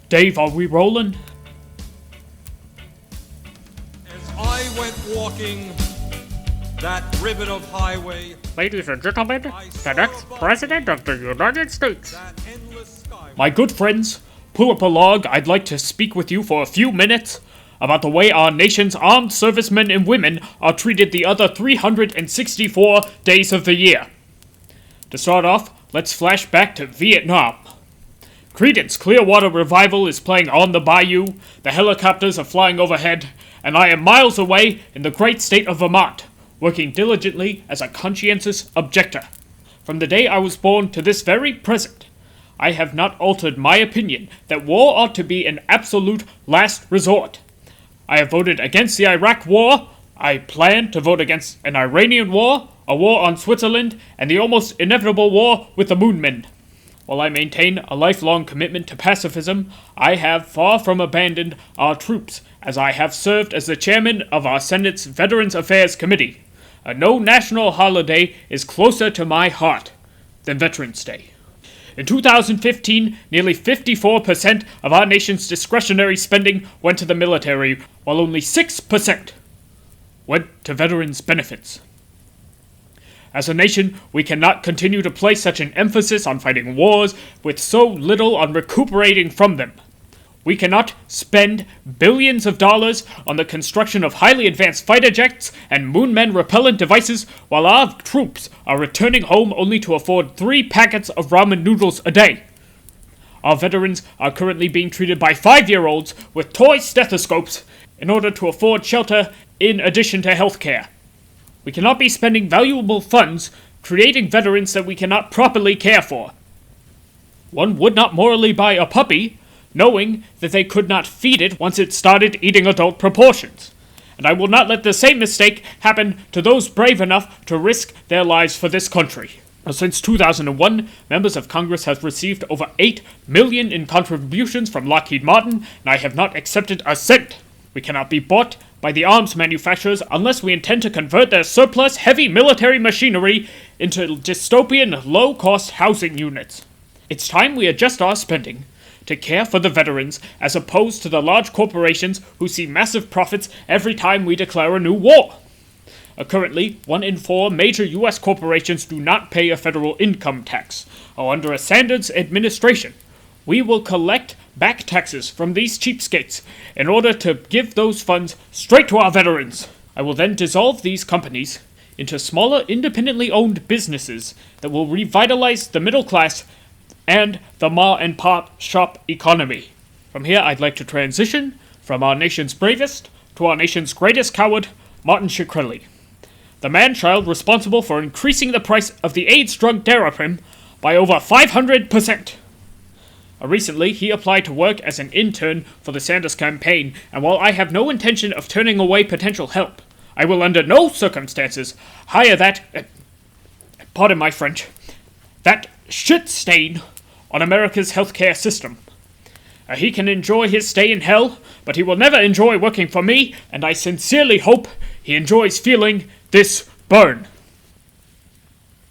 Dave, are we rolling? As I went walking that ribbon of highway, Ladies and gentlemen, the next President of the United States. that endless sky. My good friends, pull up a log. I'd like to speak with you for a few minutes about the way our nation's armed servicemen and women are treated the other 364 days of the year. To start off, let's flash back to Vietnam. Creedence Clearwater Revival is playing on the bayou, the helicopters are flying overhead, and I am miles away in the great state of Vermont, working diligently as a conscientious objector. From the day I was born to this very present, I have not altered my opinion that war ought to be an absolute last resort. I have voted against the Iraq War, I plan to vote against an Iranian war, a war on Switzerland, and the almost inevitable war with the Moonmen. While I maintain a lifelong commitment to pacifism, I have far from abandoned our troops, as I have served as the chairman of our Senate's Veterans Affairs Committee. No national holiday is closer to my heart than Veterans Day. In 2015, nearly 54% of our nation's discretionary spending went to the military, while only 6% went to veterans' benefits. As a nation, we cannot continue to place such an emphasis on fighting wars with so little on recuperating from them. We cannot spend billions of dollars on the construction of highly advanced fighter jets and Moonmen repellent devices while our troops are returning home only to afford 3 packets of ramen noodles a day. Our veterans are currently being treated by 5-year-olds with toy stethoscopes in order to afford shelter in addition to health care. We cannot be spending valuable funds creating veterans that we cannot properly care for. One would not morally buy a puppy, knowing that they could not feed it once it started eating adult proportions. And I will not let the same mistake happen to those brave enough to risk their lives for this country. Since 2001, members of Congress have received over $8 million in contributions from Lockheed Martin, and I have not accepted a cent. We cannot be bought by the arms manufacturers unless we intend to convert their surplus heavy military machinery into dystopian low-cost housing units. It's time we adjust our spending to care for the veterans as opposed to the large corporations who see massive profits every time we declare a new war. Currently, 1 in 4 major U.S. corporations do not pay a federal income tax. Under a Sanders administration, we will collect back taxes from these cheapskates in order to give those funds straight to our veterans. I will then dissolve these companies into smaller, independently owned businesses that will revitalize the middle class and the ma-and-pop shop economy. From here, I'd like to transition from our nation's bravest to our nation's greatest coward, Martin Shkreli, the man-child responsible for increasing the price of the AIDS drug Daraprim by over 500%. Recently, he applied to work as an intern for the Sanders campaign, and while I have no intention of turning away potential help, I will under no circumstances hire that, pardon my French, that shit stain on America's healthcare system. He can enjoy his stay in hell, but he will never enjoy working for me, and I sincerely hope he enjoys feeling this burn.